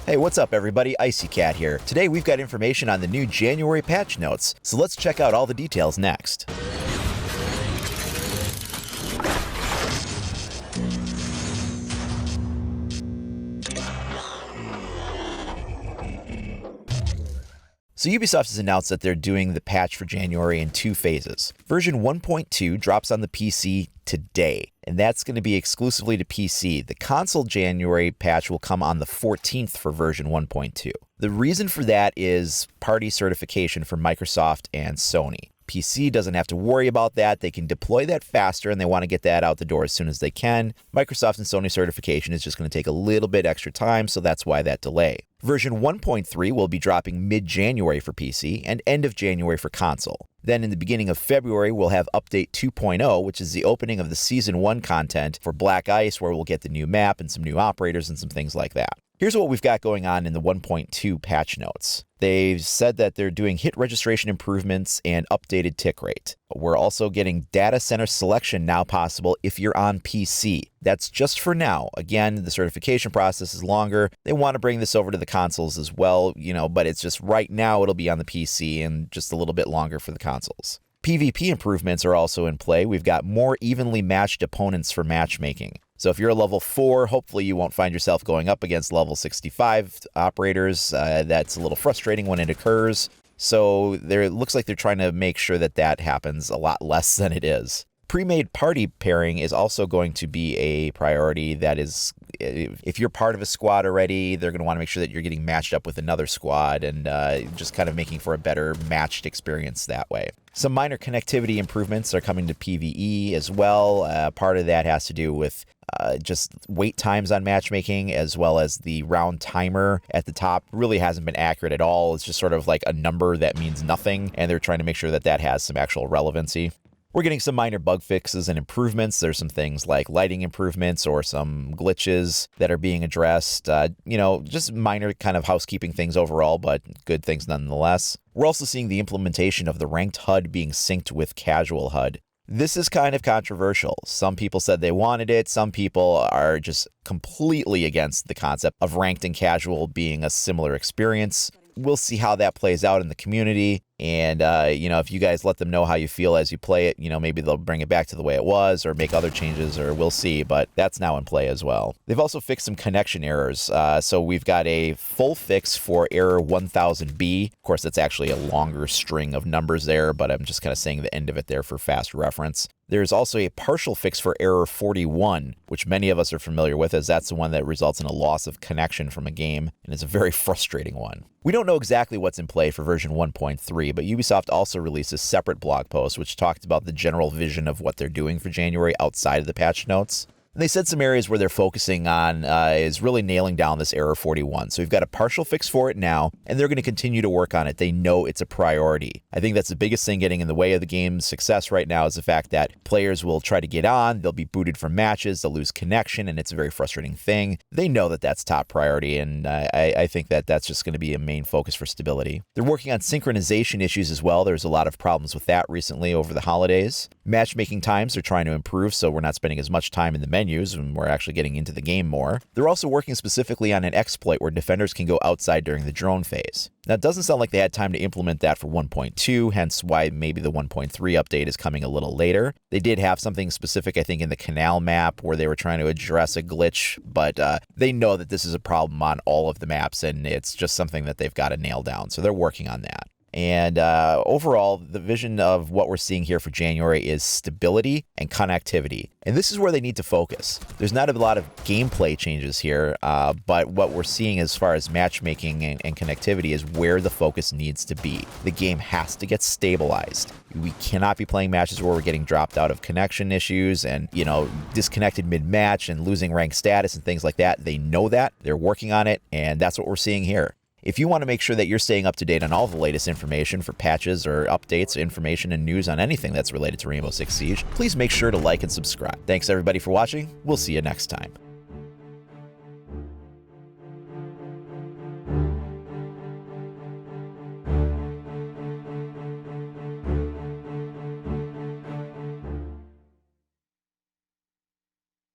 Hey, what's up everybody? Icy Cat here. Today we've got information on the new January patch notes, so let's check out all the details next. So Ubisoft has announced that they're doing the patch for January in two phases. Version 1.2 drops on the PC today, and that's going to be exclusively to PC. The console January patch will come on the 14th for version 1.2. The reason for that is party certification for Microsoft and Sony. PC doesn't have to worry about that. They can deploy that faster, and they want to get that out the door as soon as they can. Microsoft and Sony certification is just going to take a little bit extra time, so that's why that delay. Version 1.3 will be dropping mid-January for PC and end of January for console. Then in the beginning of February, we'll have Update 2.0, which is the opening of the Season 1 content for Black Ice, where we'll get the new map and some new operators and some things like that. Here's what we've got going on in the 1.2 patch notes. They've said that they're doing hit registration improvements and updated tick rate. We're also getting data center selection now possible if you're on PC. That's just for now. Again, the certification process is longer. They want to bring this over to the consoles as well, but it's just right now it'll be on the PC and just a little bit longer for the consoles. PvP improvements are also in play. We've got more evenly matched opponents for matchmaking. So if you're a level 4, hopefully you won't find yourself going up against level 65 operators. That's a little frustrating when it occurs. So it looks like they're trying to make sure that that happens a lot less than it is. Pre-made party pairing is also going to be a priority. That is, if you're part of a squad already, they're going to want to make sure that you're getting matched up with another squad and just kind of making for a better matched experience that way. Some minor connectivity improvements are coming to PvE as well. Part of that has to do with just wait times on matchmaking, as well as the round timer at the top really hasn't been accurate at all. It's just sort of like a number that means nothing, and they're trying to make sure that that has some actual relevancy. We're getting some minor bug fixes and improvements. There's some things like lighting improvements or some glitches that are being addressed. Just minor kind of housekeeping things overall, but good things nonetheless. We're also seeing the implementation of the ranked HUD being synced with casual HUD. This is kind of controversial. Some people said they wanted it. Some people are just completely against the concept of ranked and casual being a similar experience. We'll see how that plays out in the community. And, if you guys let them know how you feel as you play it, maybe they'll bring it back to the way it was or make other changes, or we'll see. But that's now in play as well. They've also fixed some connection errors. So we've got a full fix for error 1000B. Of course, that's actually a longer string of numbers there, but I'm just kind of saying the end of it there for fast reference. There's also a partial fix for error 41, which many of us are familiar with, as that's the one that results in a loss of connection from a game, and it's a very frustrating one. We don't know exactly what's in play for version 1.3, but Ubisoft also released a separate blog post which talked about the general vision of what they're doing for January outside of the patch notes. And they said some areas where they're focusing on is really nailing down this error 41. So we've got a partial fix for it now, and they're going to continue to work on it. They know it's a priority. I think that's the biggest thing getting in the way of the game's success right now, is the fact that players will try to get on, they'll be booted from matches, they'll lose connection, and it's a very frustrating thing. They know that that's top priority, and I think that that's just going to be a main focus for stability. They're working on synchronization issues as well. There's a lot of problems with that recently over the holidays. Matchmaking times they're trying to improve, so we're not spending as much time in the menus and we're actually getting into the game more. They're also working specifically on an exploit where defenders can go outside during the drone phase. Now, it doesn't sound like they had time to implement that for 1.2, hence why maybe the 1.3 update is coming a little later. They did have something specific, I think, in the canal map where they were trying to address a glitch, but they know that this is a problem on all of the maps, and it's just something that they've got to nail down, so they're working on that. And overall, the vision of what we're seeing here for January is stability and connectivity. And this is where they need to focus. There's not a lot of gameplay changes here, but what we're seeing as far as matchmaking and connectivity is where the focus needs to be. The game has to get stabilized. We cannot be playing matches where we're getting dropped out of connection issues and, disconnected mid-match and losing rank status and things like that. They know that. They're working on it, and that's what we're seeing here. If you want to make sure that you're staying up to date on all the latest information for patches or updates, information and news on anything that's related to Rainbow Six Siege, please make sure to like and subscribe. Thanks everybody for watching. We'll see you next time.